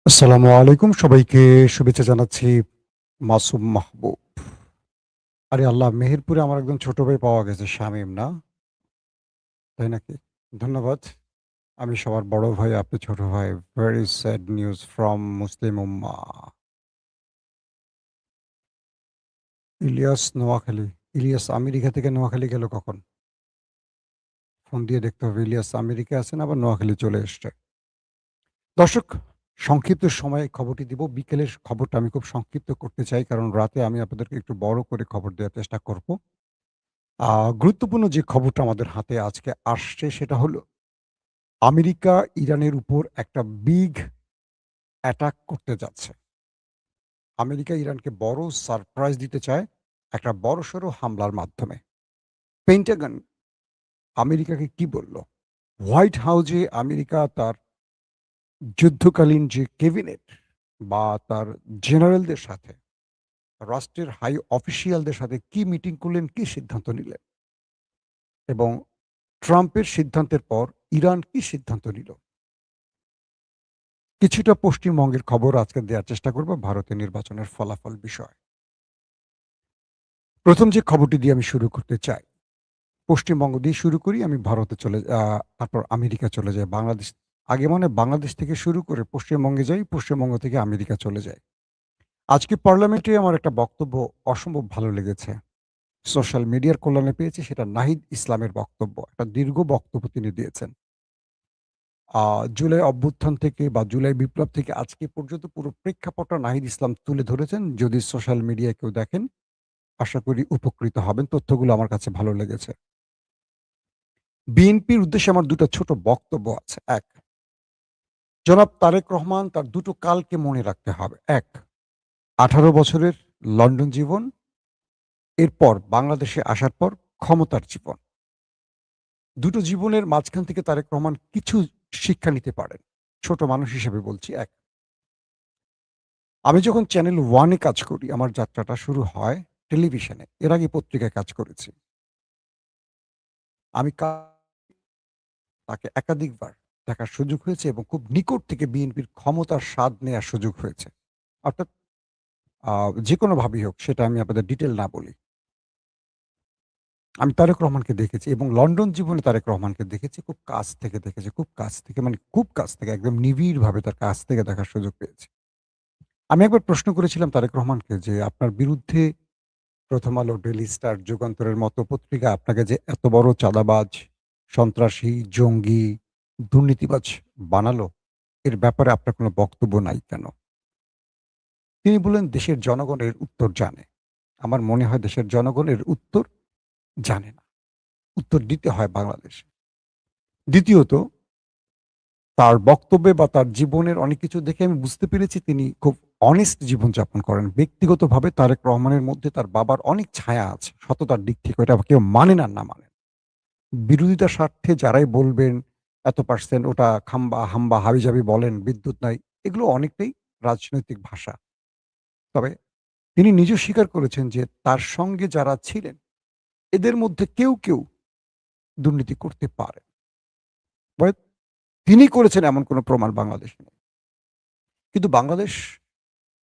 আসসালামু আলাইকুম। সবাইকে শুভেচ্ছা জানাচ্ছি। মাসুম মাহবুব। আরে আল্লাহ! মেহেরপুরে আমার একজন ছোট ভাই পাওয়া গেছে শামীম না? তাই নাকি? ধন্যবাদ। আমি সবার বড় ভাই, আপনি ছোট ভাই। Very sad news from Muslim উম্মাহ। ইলিয়াস নোয়াখালী। ইলিয়াস আমেরিকা থেকে নোয়াখালী গেল কখন? ফোন দিয়ে দেখতে হবে। ইলিয়াস আমেরিকায় আছেন আবার নোয়াখালী চলে এসছে। দর্শক, সংক্ষিপ্ত সময়ে খবরটি দিব। বিকেলের খবরটা আমি খুব সংক্ষিপ্ত করতে চাই কারণ রাতে আমি আপনাদেরকে একটু বড় করে খবর দেওয়ার চেষ্টা করব। আ গুরুত্বপূর্ণ যে খবরটা আমাদের হাতে আজকে আসছে সেটা হলো আমেরিকা ইরানের উপর একটা বিগ অ্যাটাক করতে যাচ্ছে। আমেরিকা ইরানকে বড় সারপ্রাইজ দিতে চায় একটা বড়সড় হামলার মাধ্যমে। পেন্টাগন আমেরিকাকে কি বলল? হোয়াইট হাউজে আমেরিকা তার যুদ্ধকালীন যে ক্যাবিনেট বা তার জেনারেলদের সাথে, রাষ্ট্রের হাই অফিসিয়ালদের সাথে কি মিটিং করলেন, কি সিদ্ধান্ত নিলেন? এবং ট্রাম্পের সিদ্ধান্তের পর ইরান কি সিদ্ধান্ত নিল? কিছুটা পশ্চিমবঙ্গের খবর আজকে দেওয়ার চেষ্টা করব ভারতের নির্বাচনের ফলাফল বিষয়। ১ম যে খবরটি দিয়ে আমি শুরু করতে চাই, পশ্চিমবঙ্গ দিয়ে শুরু করি, আমি ভারতে তারপর আমেরিকা চলে যাই। আগে মানে বাংলাদেশ থেকে শুরু করে পশ্চিমবঙ্গে যাই, পশ্চিমবঙ্গ থেকে আমেরিকা চলে যাই। আজকে পার্লামেন্টে আমার একটা বক্তব্য অসম্ভব ভালো লেগেছে। সোশ্যাল মিডিয়ার কল্যাণে পেয়েছি, সেটা নাহিদ ইসলামের বক্তব্য। একটা দীর্ঘ বক্তব্য তিনি দিয়েছেন। আ জুলাই অভ্যুত্থান থেকে বা জুলাই বিপ্লব থেকে আজকে পর্যন্ত পুরো প্রেক্ষাপটটা নাহিদ ইসলাম তুলে ধরেছেন। যদি সোশ্যাল মিডিয়ায় কেউ দেখেন, আশা করি উপকৃত হবেন। তথ্যগুলো আমার কাছে ভালো লেগেছে। বিএনপির উদ্দেশ্যে আমার ২ টা ছোট বক্তব্য আছে। ১, জনাব তারেক রহমান তার ২ টো কালকে মনে রাখতে হবে। ১, ১৮ বছরের লন্ডন জীবন, এরপর বাংলাদেশে আসার পর ক্ষমতার জীবন। ২ টো জীবনের মাঝখান থেকে তারেক রহমান কিছু শিক্ষা নিতে পারেন। ছোট মানুষ হিসেবে বলছি। ১, আমি যখন চ্যানেল ওয়ান এ কাজ করি, আমার যাত্রাটা শুরু হয় টেলিভিশনে। এর আগে পত্রিকায় কাজ করেছি। আমি তাকে একাধিকবার দেখার সুযোগ হয়েছে এবং খুব নিকট থেকে বিএনপির ক্ষমতার স্বাদ নেয়ার সুযোগ হয়েছে। অর্থাৎ আ যেকোনোভাবেই হোক সেটা আমি আপনাদের ডিটেইল না বলি। আমি তারেক রহমানকে দেখেছি এবং লন্ডন জীবনে তারেক রহমানকে দেখেছি, খুব কাছ থেকে দেখেছি। খুব কাছ থেকে মানে খুব কাছ থেকে একদম নিবিড়ভাবে তার কাছ থেকে দেখার সুযোগ পেয়েছি। আমি একবার প্রশ্ন করেছিলাম তারেক রহমানকে যে, "আপনার বিরুদ্ধে 'প্রথম আলো', 'ডেইলি স্টার', 'যুগান্তরের' মতো পত্রিকা আপনাকে যে এত বড় চাঁদাবাজ, সন্ত্রাসী, জঙ্গি, দুর্নীতিবাজ বানালো, এর ব্যাপারে আপনার কোনো বক্তব্য নাই কেন?" তিনি বললেন, "দেশের জনগণ এর উত্তর জানে।" আমার মনে হয় দেশের জনগণ এর উত্তর জানে না। উত্তর দিতে হয় বাংলাদেশে। দ্বিতীয়ত, তার বক্তব্যে বা তার জীবনের অনেক কিছু দেখে আমি বুঝতে পেরেছি তিনি খুব অনেস্ট জীবনযাপন করেন। ব্যক্তিগতভাবে তারেক রহমানের মধ্যে তার বাবার অনেক ছায়া আছে সততার দিক থেকে। এটা কেউ মানেন আর না মানেন। বিরোধিতার স্বার্থে যারাই বলবেন, এত পার্সেন্ট ওটা খাম্বা, হাম্বা, হাবিজাবি বলেন, বিদ্যুৎ নাই। এগুলো অনেকটাই রাজনৈতিক ভাষা। তবে তিনি নিজেও স্বীকার করেছেন যে তার সঙ্গে যারা ছিলেন, এদের মধ্যে কেউ দুর্নীতি করতে পারে। তবে তিনি করেছেন এমন কোনো প্রমাণ বাংলাদেশে নেই। কিন্তু বাংলাদেশ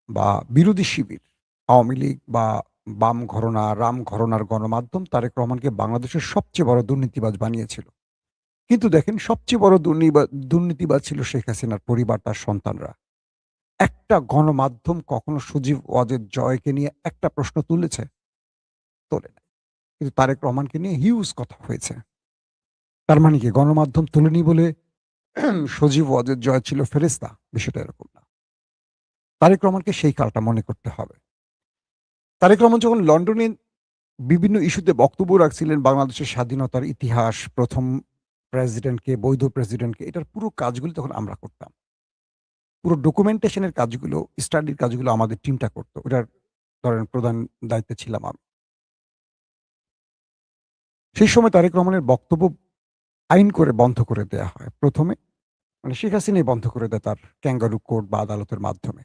বা বিরোধী শিবির, আওয়ামী লীগ বা বাম ঘরনা, রাম ঘরনার গণমাধ্যম তারেক রহমানকে বাংলাদেশের সবচেয়ে বড় দুর্নীতিবাজ বানিয়েছিল। কিন্তু দেখেন সবচেয়ে বড় দুর্নীতিবাজ ছিল শেখ হাসিনার পরিবার, তার সন্তানরা। একটা গণমাধ্যম কখনো সজীব ওয়াজেদ জয়কে নিয়ে একটা প্রশ্ন তুলেছে? তোলে নাই। কিন্তু তারেক রহমানকে নিয়ে হিউজ কথা হয়েছে। তার মানে কি গণমাধ্যম তোলেনি বলে সজীব ওয়াজেদ জয় ছিল ফেরেশতা? বিষয়টা এরকম না। তারেক রহমানকে সেই কালটা মনে করতে হবে। তারেক রহমান যখন লন্ডনে বিভিন্ন ইস্যুতে বক্তব্য রাখছিলেন, বাংলাদেশের স্বাধীনতার ইতিহাস, ১ম প্রেসিডেন্টকে, বৈধ প্রেসিডেন্টকে, এটার পুরো কাজগুলো তখন আমরা করতাম। পুরো ডকুমেন্টেশন এর কাজগুলো, স্টাডির কাজগুলো আমাদের টিমটা করত। ওটার ধরেন প্রধান দায়িত্বে ছিলাম আমি। সেই সময় তারেক রহমানের বক্তব্য আইন করে বন্ধ করে দেয়া হয়। ১ম এ মানে শেখ হাসিনাই বন্ধ করে দেয় তার ক্যাঙ্গারু কোর্ট বা আদালতের মাধ্যমে।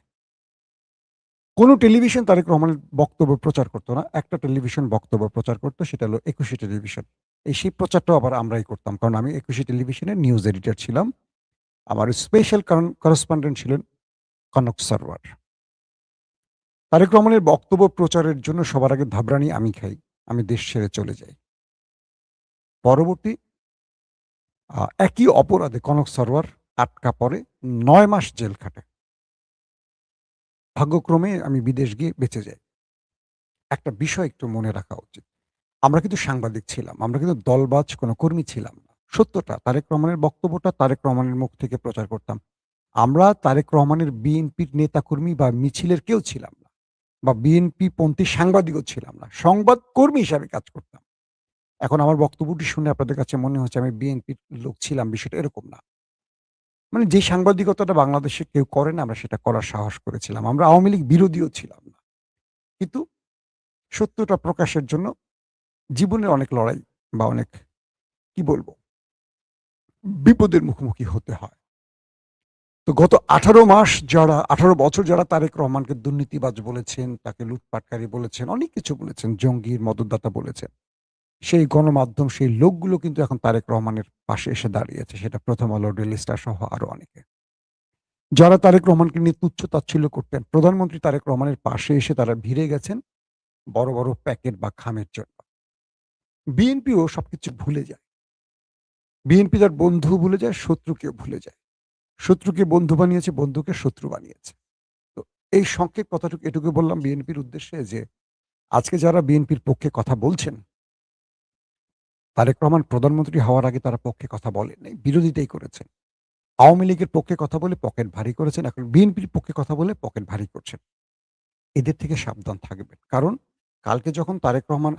কোন টেলিভিশন তারেক রহমানের বক্তব্য প্রচার করত না। একটা টেলিভিশন বক্তব্য প্রচার করত, সেটা হলো একুশে টেলিভিশন। সেই প্রচারটাও আবার আমরাই করতাম। কারণ আমি একুশে টেলিভিশনের নিউজ এডিটর ছিলাম। আমার স্পেশাল করেসপন্ডেন্ট ছিলেন কনক সারওয়ার। তারেক রহমানের বক্তব্য প্রচারের জন্য সবার আগে ধাবরানি আমি খাই। আমি দেশ ছেড়ে চলে যাই। পরবর্তী একই অপরাধে কনক সারওয়ার আটকা পড়ে ৯ মাস জেল খাটে। ভাগ্যক্রমে আমি বিদেশ গিয়ে বেঁচে যাই। একটা বিষয় একটু মনে রাখা উচিত। আমরা কিন্তু সাংবাদিক ছিলাম। আমরা কিন্তু দলবাজ কোনো কর্মী ছিলাম না। সত্যটা তারেক রহমানের বক্তব্যটা তারেক রহমানের মুখ থেকে প্রচার করতাম। আমরা তারেক রহমানের বিএনপির নেতাকর্মী বা মিছিলের কেউ ছিলাম না। বা বিএনপি পন্থী সাংবাদিকও ছিলাম না। সংবাদ কর্মী হিসাবে কাজ করতাম। এখন আমার বক্তব্যটি শুনে আপনাদের কাছে মনে হচ্ছে আমি বিএনপির লোক ছিলাম, বিষয়টা এরকম না। মানে যে সাংবাদিকতাটা বাংলাদেশে কেউ করে না, আমরা সেটা করার সাহস করেছিলাম। আমরা আওয়ামী লীগ বিরোধীও ছিলাম না। কিন্তু সত্যটা প্রকাশের জন্য জীবনের অনেক লড়াই বা অনেক কি বলবো বিপদের মুখোমুখি হতে হয়। তো গত ১৮ মাস যারা ১৮ বছর যারা তারেক রহমানকে দুর্নীতিবাজ বলেছেন, তাকে লুটপাটকারী বলেছেন, অনেক কিছু বলেছেন, জঙ্গির মদদদাতা বলেছেন। সেই গণমাধ্যম, সেই লোকগুলো কিন্তু এখন তারেক রহমানের পাশে এসে দাঁড়িয়েছে। সেটা 'প্রথম আলো', ডেইলি স্টার সহ আরো অনেকে। যারা তারেক রহমানকে নিয়ে তুচ্ছ-তাচ্ছিল্য করতেন, প্রধানমন্ত্রী তারেক রহমানের পাশে এসে তারা ভিড়ে গেছেন বড়, বড় প্যাকেট বা খামের জন্য। বিএনপিও সবকিছু ভুলে যায়। বিএনপি তার বন্ধু ভুলে যায়, শত্রুকেও ভুলে যায়। শত্রুকে বন্ধু বানিয়েছে, বন্ধুকে শত্রু বানিয়েছে। তো এই সংক্ষেপ কথাটুকু এটুকু বললাম বিএনপির উদ্দেশ্যে যে, আজকে যারা বিএনপির পক্ষে কথা বলছেন, তারেক রহমান প্রধানমন্ত্রী হওয়ার আগে তারা পক্ষে কথা বলেন নাই, বিরোধিতাই করেছেন। আওয়ামী লীগের পক্ষে কথা বলে পকেট ভারী করেছেন, এখন বিএনপির পক্ষে কথা বলে পকেট ভারী করছেন। এদের থেকে সাবধান থাকবেন। কারণ কালকে যখন তারেক রহমান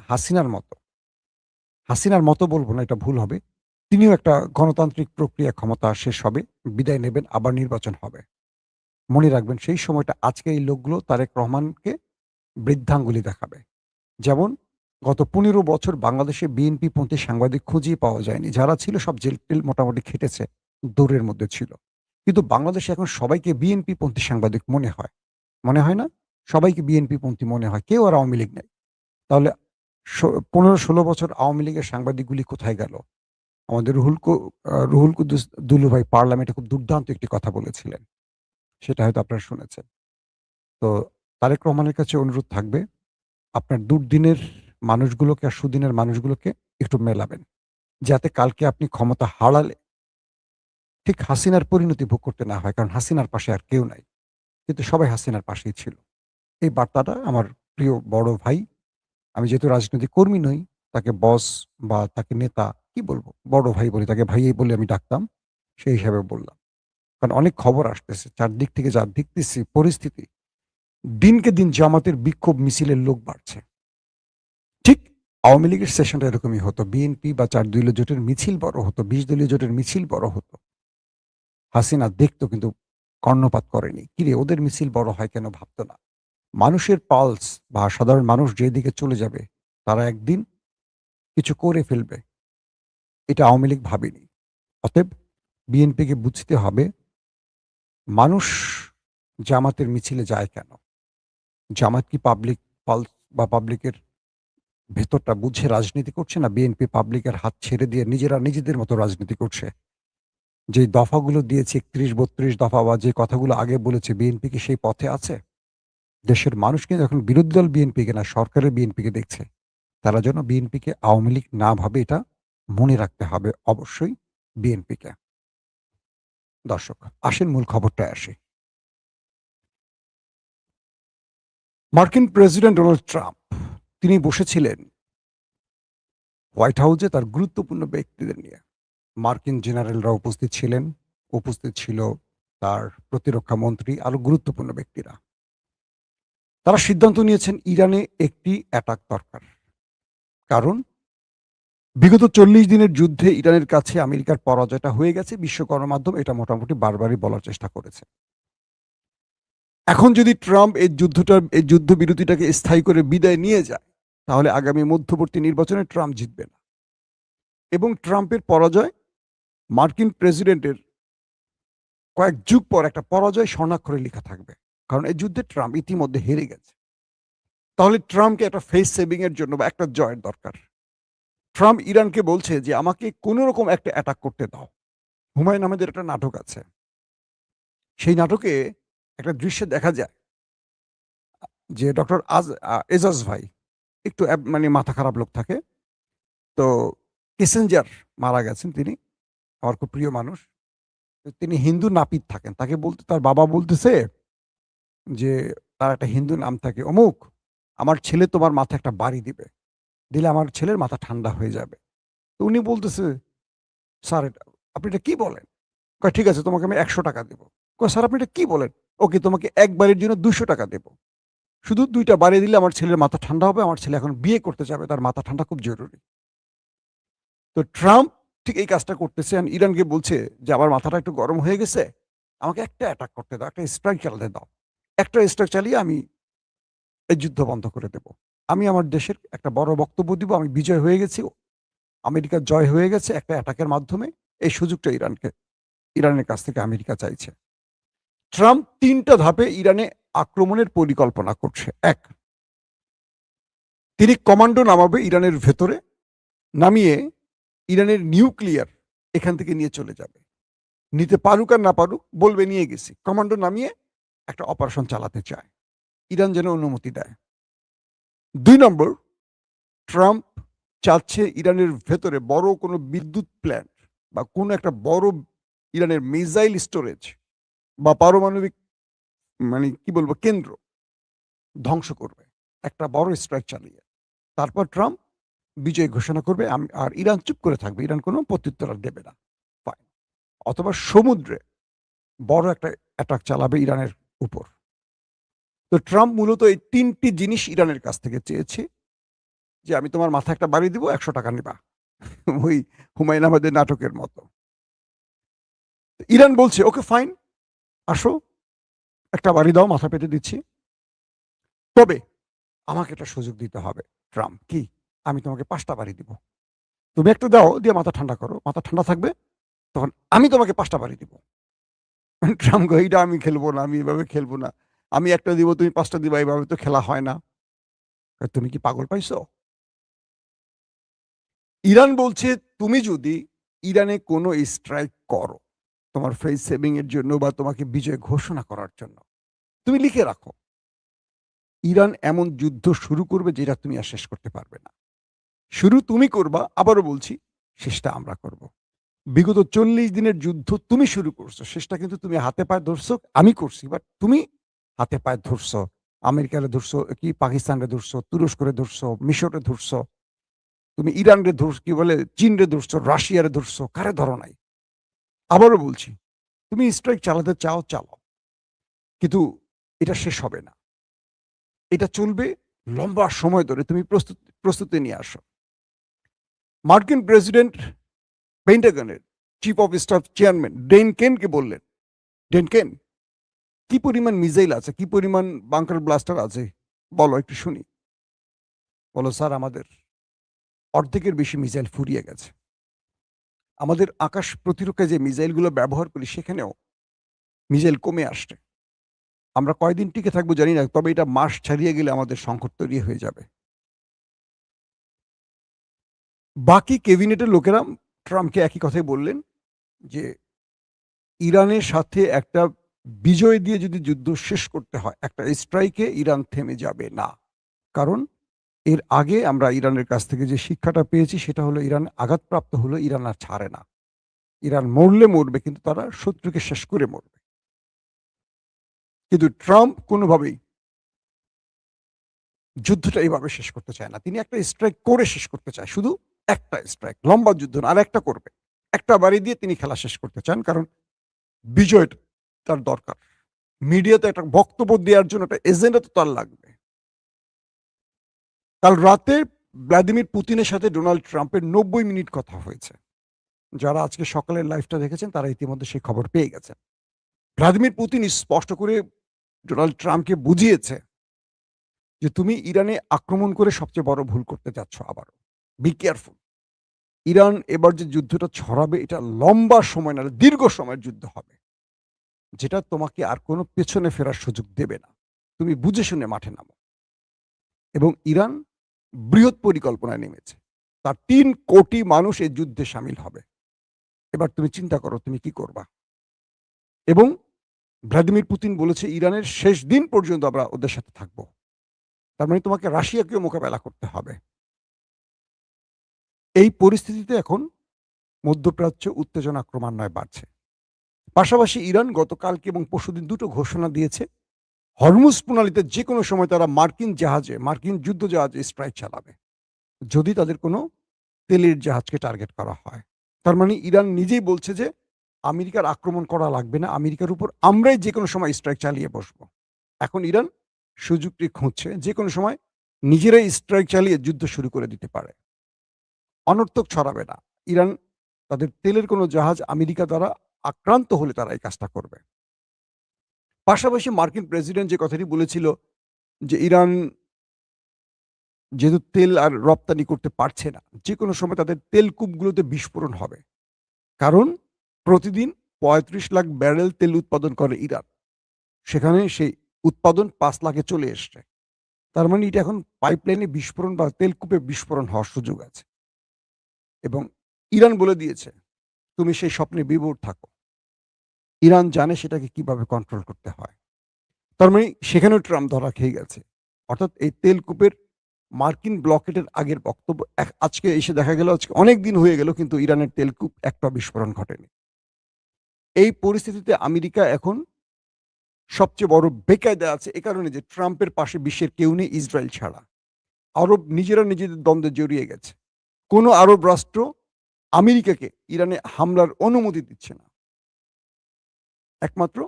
হাসিনার মতো বলব না, এটা ভুল হবে। তিনিও একটা গণতান্ত্রিক প্রক্রিয়া ক্ষমতা শেষ হবে, বিদায় নেবেন, আবার নির্বাচন হবে। মনে রাখবেন সেই সময়টা আজকে এই লোকগুলো তারেক রহমানকে বৃদ্ধাঙ্গুলি দেখাবে। যেমন গত ১৫ বছর বাংলাদেশে বিএনপিপন্থী সাংবাদিক খুঁজেই পাওয়া যায়নি। যারা ছিল সব জেল-টেল মোটামুটি খেটেছে, দৌড়ের মধ্যে ছিল। কিন্তু বাংলাদেশে এখন সবাইকে বিএনপিপন্থী সাংবাদিক মনে হয়। মনে হয় না? সবাইকে বিএনপিপন্থী মনে হয়। কেউ আর আওয়ামী লীগ নাই। তাহলে ১৫-১৬ বছর আওয়ামী লীগের সাংবাদিকগুলি কোথায় গেল? আমাদের রুহুল কুদ্দুস দুলু ভাই পার্লামেন্টে খুব দুর্দান্ত একটি কথা বলেছিলেন। সেটা হয়তো আপনারা শুনেছেন। তো তারেক রহমানের কাছে অনুরোধ থাকবে, আপনার দুর্দিনের মানুষগুলোকে আর সুদিনের মানুষগুলোকে একটু মেলাবেন। যাতে কালকে আপনি ক্ষমতা হারালে ঠিক হাসিনার পরিণতি ভোগ করতে না হয়। কারণ হাসিনার পাশে আর কেউ নাই। কিন্তু সবাই হাসিনার পাশেই ছিল। এই বার্তাটা আমার প্রিয় বড় ভাই, আমি যেহেতু রাজনৈতিক কর্মী নই, তাকে বস বা তাকে নেতা কি বলবো? বড় ভাই বলি, তাকে ভাইয়েই বলে আমি ডাকতাম। সেই হিসাবে বললাম। কারণ অনেক খবর আসতেছে। চারদিক থেকে যা দেখতেছি পরিস্থিতি, দিনকে দিন জামাতের বিক্ষোভ মিছিলের লোক বাড়ছে। ঠিক আওয়ামী লীগের সেশনটা এরকমই হতো। বিএনপি বা ৪ দলীয় জোটের মিছিল বড় হতো, ২০ দলীয় জোটের মিছিল বড় হতো। হাসিনা দেখতো কিন্তু কর্ণপাত করেনি। কিরে ওদের মিছিল বড় হয় কেন ভাবতো না। মানুষের পালস বা সাধারণ মানুষ যেদিকে চলে যাবে, তারা একদিন কিছু করে ফেলবে। এটা আওয়ামী লীগ ভাবেনি। অতএব বিএনপিকে বুঝতে হবে, মানুষ জামাতের মিছিলে যায় কেন? জামাত কি পাবলিক পালস বা পাবলিকের ভেতরটা বুঝে রাজনীতি করছে, না বিএনপি পাবলিকের হাত ছেড়ে দিয়ে নিজেরা নিজেদের মতো রাজনীতি করছে? যে দফাগুলো দিয়েছে ৩১-৩২ দফা বা যে কথাগুলো আগে বলেছে, বিএনপি কি সেই পথে আছে? দেশের মানুষ কিন্তু এখন বিরোধী দল বিএনপিকে না, সরকারের বিএনপিকে দেখছে। তারা যেন বিএনপিকে আওয়ামী লীগ না ভাবে, এটা মনে রাখতে হবে অবশ্যই বিএনপিকে। দর্শক, আসেন মূল খবরটায় আসি। মার্কিন প্রেসিডেন্ট ডোনাল্ড ট্রাম্প তিনি বসেছিলেন হোয়াইট হাউসে তার গুরুত্বপূর্ণ ব্যক্তিদের নিয়ে। মার্কিন জেনারেলরা উপস্থিত ছিলেন, উপস্থিত ছিল তার প্রতিরক্ষা মন্ত্রী, আরো গুরুত্বপূর্ণ ব্যক্তিরা। তারা সিদ্ধান্ত নিয়েছেন ইরানে একটি অ্যাটাক দরকার। কারণ বিগত ৪০ দিনের যুদ্ধে ইরানের কাছে আমেরিকার পরাজয়টা হয়ে গেছে। বিশ্ব গণমাধ্যম এটা মোটামুটি বারবারই বলার চেষ্টা করেছে। এখন যদি ট্রাম্প এই যুদ্ধবিরতিটাকে স্থায়ী করে বিদায় নিয়ে যায়, তাহলে আগামী মধ্যবর্তী নির্বাচনে ট্রাম্প জিতবে না। এবং ট্রাম্পের পরাজয় মার্কিন প্রেসিডেন্টের কয়েক যুগ পর একটা পরাজয় স্বর্ণাক্ষরে লেখা থাকবে। কারণ এই যুদ্ধে ট্রাম্প ইতিমধ্যে হেরে গেছে। তাহলে ট্রাম্পকে একটা ফেস সেভিং এর জন্য বা একটা জয়ের দরকার। ট্রাম্প ইরানকে বলছে যে আমাকে কোনো রকম একটা অ্যাটাক করতে দাও। হুমায়ূন আহমেদের একটা নাটক আছে। সেই নাটকে একটা দৃশ্যে দেখা যায় যে ডক্টর এজাজ ভাই একটু মানে মাথা খারাপ লোক থাকে। তো কিসিঞ্জার মারা গেছেন তিনি। আমার খুব প্রিয় মানুষ। তো তিনি হিন্দু নাপিত থাকেন। তার বাবা বলতেছে যে তার একটা হিন্দু নাম থাকে অমুক, "আমার ছেলে তোমার মাথায় একটা বাড়ি দিবে। দিলে আমার ছেলের মাথা ঠান্ডা হয়ে যাবে।" তো উনি বলতেছে, "স্যার আপনি এটা কি বলেন?" কয়, "ঠিক আছে তোমাকে আমি ৳১০০ দেব।" কয়, "স্যার আপনি এটা কি বলেন?" "ওকে তোমাকে এক বাড়ির জন্য ৳২০০ দেব। শুধু ২ টা বাড়ি দিলে আমার ছেলের মাথা ঠান্ডা হবে। আমার ছেলে এখন বিয়ে করতে যাবে। তার মাথা ঠান্ডা খুব জরুরি।" তো ট্রাম্প ঠিক এই কাজটা করতেছে। আর ইরানকে বলছে যে, "আমার মাথাটা একটু গরম হয়ে গেছে। আমাকে একটা অ্যাটাক করতে দাও। একটা স্ট্রাইক চালাতে দাও। একটা স্ট্রাইক চালিয়ে আমি এই যুদ্ধ বন্ধ করে দেব। আমি আমার দেশের একটা বড় বক্তব্য দিব। আমি বিজয় হয়ে গেছি। আমেরিকার জয় হয়ে গেছে একটা অ্যাটাকের মাধ্যমে।" এই সুযোগটা ইরানের কাছ থেকে আমেরিকা চাইছে। ট্রাম্প ৩ টা ধাপে ইরানে আক্রমণের পরিকল্পনা করছে। ১, তিনি কমান্ডো নামাবে ইরানের ভেতরে, নামিয়ে ইরানের নিউক্লিয়ার এখান থেকে নিয়ে চলে যাবে। নিতে পারুক আর না পারুক বলবে নিয়ে গেছি। কমান্ডো নামিয়ে একটা অপারেশন চালাতে চায়। ইরান যেন অনুমতি দেয়। ২ নম্বর, ট্রাম্প চাচ্ছে ইরানের ভেতরে বড় কোনো বিদ্যুৎ প্ল্যান্ট বা কোনো একটা বড় ইরানের মিসাইল স্টোরেজ বা পারমাণবিক মানে কি বলবো কেন্দ্র ধ্বংস করবে। একটা বড় স্ট্রাইক চালিয়ে। তারপর ট্রাম্প বিজয় ঘোষণা করবে আর ইরান চুপ করে থাকবে। ইরান কোনো প্রত্যুত্তর আর দেবে না। ফাইন। অথবা সমুদ্রে বড় একটা অ্যাটাক চালাবে ইরানের উপর। তো ট্রাম্প মূলত এই ৩ টি জিনিস ইরানের কাছ থেকে চেয়েছে যে, "আমি তোমার মাথায় একটা বাড়ি দিব, ৳১০০ নিবা।" ওই হুমায়ূন আহমেদের নাটকের মতো। ইরান বলছে, "ওকে ফাইন, আসো, একটা বাড়ি দাও, মাথা পেতে দিচ্ছি। তবে আমাকে একটা সুযোগ দিতে হবে।" ট্রাম্প, "কি?" "আমি তোমাকে ৫ টা বাড়ি দিব। তুমি একটা দাও, দিয়ে মাথা ঠান্ডা করো। মাথা ঠান্ডা থাকবে, তখন আমি তোমাকে ৫ টা বাড়ি দিব।" ট্রাম্প কয়, "এইটা আমি খেলব না, আমি এভাবে খেলব না। আমি একটা দিব, তুমি ৫ টা দিবা, এভাবে তো খেলা হয় না।" কয়, "তুমি কি পাগল পাইছো?" ইরান বলছে, "তুমি যদি ইরানে কোনো স্ট্রাইক করো, তোমার ফেস সেভিং এর জন্য বা তোমাকে বিজয় ঘোষণা করার জন্য, তুমি লিখে রাখো। ইরান এমন যুদ্ধ শুরু করবে যেটা তুমি আর শেষ করতে পারবে না। শুরু তুমি করবা, আবারও বলছি, শেষটা আমরা করব। বিগত ৪০ দিনের যুদ্ধ তুমি শুরু করছো। শেষটা কিন্তু তুমি হাতে পায়ে ধরছো, আমি করছি। বাট তুমি হাতে পায়ে ধরছো। আমেরিকারে ধরছো, কি পাকিস্তানরে ধরছো, তুরস্করে ধরছো, মিশরে ধরছো। তুমি ইরানরে কি বলে চীনরে ধরছো, রাশিয়ারে ধরছো। কারে ধরো নাই? আবারও বলছি, তুমি স্ট্রাইক চালাতে চাও, চালাও। কিন্তু এটা শেষ হবে না। এটা চলবে লম্বা সময় ধরে। তুমি প্রস্তুতি নিয়ে আসো।" মার্কিন প্রেসিডেন্ট পেন্টাগনের chief of staff chairman Dan কেনকে বললেন, "ডেন কেন, কি পরিমাণ মিসাইল আছে? কি পরিমাণ বাংকার ব্লাস্টার আছে? বলো একটু শুনি।" বলল, "স্যার আমাদের অর্ধেকের বেশি মিসাইল ফুরিয়ে গেছে। আমাদের আকাশ প্রতিরক্ষায় যে মিসাইলগুলো ব্যবহার করি সেখানেও মিসাইল কমে আসছে। আমরা কয়দিন টিকে থাকবো জানি না। তবে এটা মাস ছাড়িয়ে গেলে আমাদের সংকট তৈরি হয়ে যাবে।" বাকি ক্যাবিনেটের লোকেরা ট্রাম্পকে একই কথাই বললেন যে, ইরানের সাথে একটা বিজয় দিয়ে যদি যুদ্ধ শেষ করতে হয়, একটা স্ট্রাইকে ইরান থেমে যাবে না। কারণ এর আগে আমরা ইরানের কাছ থেকে যে শিক্ষাটা পেয়েছি সেটা হলো ইরান আঘাতপ্রাপ্ত হলে ইরান আর ছাড়ে না। ইরান মরলে মরবে কিন্তু তারা শত্রুকে শেষ করে মরবে। কিন্তু ট্রাম্প কোনোভাবেই যুদ্ধটা এভাবে শেষ করতে চায় না। তিনি একটা স্ট্রাইক করে শেষ করতে চায়। শুধু একটা স্ট্রাইক, লম্বা যুদ্ধ না, আরেকটা করবে। একটা বাড়ি দিয়ে তিনি খেলা শেষ করতে চান। কারণ বিজয়টা তার দরকার। মিডিয়াতে একটা বক্তব্য দেওয়ার জন্য একটা এজেন্ডা তো তার লাগবে। কাল রাতে ভ্লাদিমির পুতিনের সাথে ডোনাল্ড ট্রাম্পের ৯০ মিনিট কথা হয়েছে। যারা আজকে সকালের লাইভটা দেখেছেন তারা ইতিমধ্যে সেই খবর পেয়ে গেছেন। ভ্লাদিমির পুতিন স্পষ্ট করে ডোনাল্ড ট্রাম্পকে বুঝিয়েছে যে, "তুমি ইরানে আক্রমণ করে সবচেয়ে বড় ভুল করতে যাচ্ছ আবারও। Be careful. ইরান এবার যে যুদ্ধটা ছড়াবে এটা লম্বা সময় না, দীর্ঘ সময়ের যুদ্ধ হবে। যেটা তোমাকে আর কোনো পেছনে ফেরার সুযোগ দেবে না। তুমি বুঝে শুনে মাঠে নামো।" এবং ইরান বৃহৎ পরিকল্পনায় নেমেছে। তার ৩ কোটি মানুষ এই যুদ্ধে শামিল হবে। এবার তুমি চিন্তা করো তুমি কি করবা? এবং ভ্লাদিমির পুতিন বলেছে, "ইরানের শেষ দিন পর্যন্ত আমরা ওদের সাথে থাকব।" তার মানে তোমাকে রাশিয়াকেও মোকাবেলা করতে হবে। এই পরিস্থিতিতে এখন মধ্যপ্রাচ্যে উত্তেজনা ক্রমান্বয়ে বাড়ছে। পাশাপাশি ইরান গতকালকে এবং পরশুদিন ২ টো ঘোষণা দিয়েছে, হরমুজ প্রণালীতে যেকোনো সময় তারা মার্কিন যুদ্ধ জাহাজে স্ট্রাইক চালাবে। যদি তাদের কোনো তেলের জাহাজকে টার্গেট করা হয়। তার মানে ইরান নিজেই বলছে যে, আমেরিকার আক্রমণ করা লাগবে না। আমেরিকার উপর আমরাই যেকোনো সময় স্ট্রাইক চালিয়ে বসব। এখন ইরান সুযোগটি খুঁজছে। যেকোনো সময় নিজেরাই স্ট্রাইক চালিয়ে যুদ্ধ শুরু করে দিতে পারে। অনর্থক ছড়াবে না। ইরান তাদের তেলের কোনো জাহাজ আমেরিকা দ্বারা আক্রান্ত হলে তারা এই কাজটা করবে। পাশাপাশি মার্কিন প্রেসিডেন্ট যে কথাটি বলেছিল যে, ইরান যেহেতু তেল আর রপ্তানি করতে পারছে না, যেকোনো সময় তাদের তেলকূপগুলোতে বিস্ফোরণ হবে। কারণ প্রতিদিন ৩৫ লাখ ব্যারেল তেল উৎপাদন করে ইরান। সেখানে সেই উৎপাদন ৫ লাখে চলে এসছে। তার মানে এটা এখন পাইপলাইনে বিস্ফোরণ বা তেলকূপে বিস্ফোরণ হওয়ার সুযোগ আছে। এবং ইরান বলে দিয়েছে, তুমি সেই স্বপ্নে বিভোর থাকো। ইরান জানে সেটাকে কিভাবে কন্ট্রোল করতে হয়। তার মানে সেখানেও ট্রাম্প ধরা খেয়ে গেছে। অর্থাৎ এই তেলকূপের মার্কিন ব্লকেটের আগের বক্তব্য আজকে এসে দেখা গেল আজকে অনেক দিন হয়ে গেল কিন্তু ইরানের তেলকূপ একটাও বিস্ফোরণ ঘটেনি। এই পরিস্থিতিতে আমেরিকা এখন সবচেয়ে বড় বেকায়দায় আছে এ কারণে যে ট্রাম্পের পাশে বিশ্বের কেউ নেই ইসরায়েল ছাড়া। আরব নিজেরা নিজেদের দ্বন্দ্বে জড়িয়ে গেছে। কোন আরব রাষ্ট্র আমেরিকাকে ইরানে হামলার অনুমতি দিচ্ছে না। একমাত্র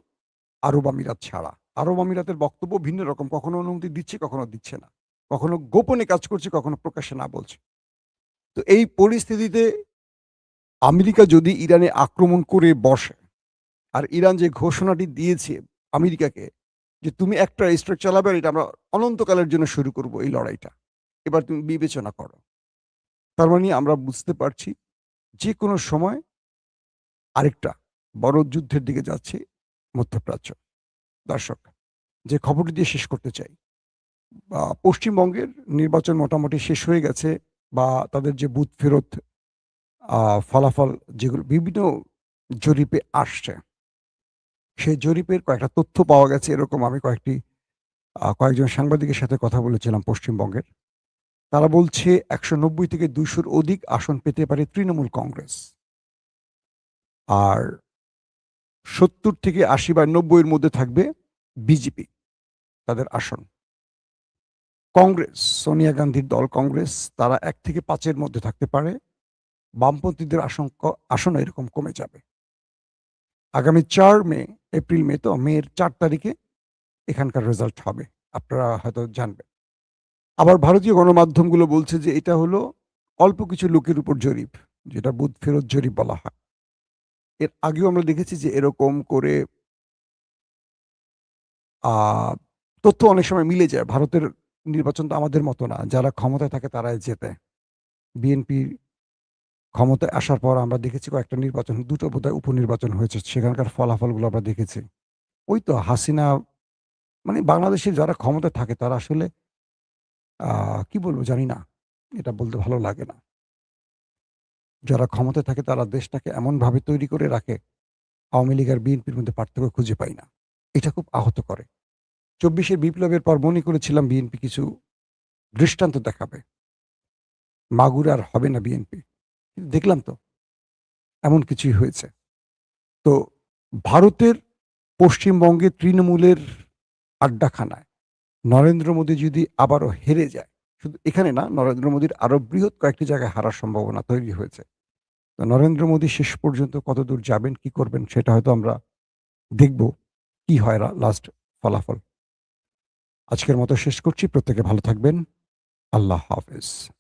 আরব আমিরাত ছাড়া। আরব আমিরাতের বক্তব্য ভিন্ন রকম। কখনো অনুমতি দিচ্ছে, কখনো দিচ্ছে না। কখনো গোপনে কাজ করছে, কখনো প্রকাশ্যে না বলছে। তো এই পরিস্থিতিতে আমেরিকা যদি ইরানে আক্রমণ করে বসে, আর ইরান যে ঘোষণাটি দিয়েছে আমেরিকাকে যে, "তুমি একটা স্ট্রাইক চালাবে আর এটা আমরা অনন্তকালের জন্য শুরু করব এই লড়াইটা। এবার তুমি বিবেচনা করো।" তার মানে আমরা বুঝতে পারছি যেকোনো সময় আরেকটা বড় যুদ্ধের দিকে যাচ্ছে মধ্যপ্রাচ্য। দর্শক, যে খবরটি দিয়ে শেষ করতে চাই, পশ্চিমবঙ্গের নির্বাচন মোটামুটি শেষ হয়ে গেছে বা তাদের যে বুথ ফেরত আ ফলাফল যেগুলো বিভিন্ন জরিপে আসছে, সেই জরিপের কয়েকটা তথ্য পাওয়া গেছে এরকম আমি কয়েকজন সাংবাদিকের সাথে কথা বলেছিলাম পশ্চিমবঙ্গের। তারা বলছে ১৯০ থেকে ২০০ র অধিক আসন পেতে পারে তৃণমূল কংগ্রেস। আর ৭০ থেকে ৮০ বা ৯০ এর মধ্যে থাকবে বিজেপি, তাদের আসন। কংগ্রেস, সোনিয়া গান্ধীর দল কংগ্রেস, তারা ১ থেকে ৫ এর মধ্যে থাকতে পারে। বামপন্থীদের আসন এরকম কমে যাবে। আগামী ৪ মে, মে তো মের ৪ তারিখে এখানকার রেজাল্ট হবে। আপনারা হয়তো জানবেন। আবার ভারতীয় গণমাধ্যমগুলো বলছে যে এটা হলো অল্প কিছু লোকের উপর জরিপ, যেটা বুথ ফেরত জরিপ বলা হয়। এর আগেও আমরা দেখেছি যে এরকম করে আ তথ্য অনেক সময় মিলে যায়। ভারতের নির্বাচন তো আমাদের মতো না। যারা ক্ষমতায় থাকে তারাই জেতে। বিএনপি ক্ষমতায় আসার পর আমরা দেখেছি কয়েকটা নির্বাচন, ২ টো বোধহয় উপনির্বাচন হয়েছে। সেখানকার ফলাফলগুলো আমরা দেখেছি। ওই তো হাসিনা মানে বাংলাদেশের যারা ক্ষমতায় থাকে তারা আসলে আ কি বলবো জানি না। এটা বলতে ভালো লাগে না। যারা ক্ষমতায় থাকে তারা দেশটাকে এমনভাবে তৈরি করে রাখে, আওয়ামী লীগ আর বিএনপির মধ্যে পার্থক্য খুঁজে পাই না। এটা খুব আহত করে। ২৪ এর বিপ্লবের পর মনে করেছিলাম বিএনপি কিছু দৃষ্টান্ত দেখাবে। মাগুরা আর হবে না বিএনপি। কিন্তু দেখলাম তো এমন কিছুই হয়েছে। তো ভারতের পশ্চিমবঙ্গে তৃণমূলের আড্ডাখানায় নরেন্দ্র মোদী যদি আবারও হেরে যায়, শুধু এখানে না নরেন্দ্র মোদীর আরো বৃহৎ কয়েকটি জায়গায় হারার সম্ভাবনা তৈরি হয়েছে। তো নরেন্দ্র মোদী শেষ পর্যন্ত কতদূর যাবেন, কি করবেন সেটা হয়তো আমরা দেখব কি হয় লাস্ট ফলাফল। আজকের মতো শেষ করছি। প্রত্যেকে ভালো থাকবেন। আল্লাহ হাফেজ।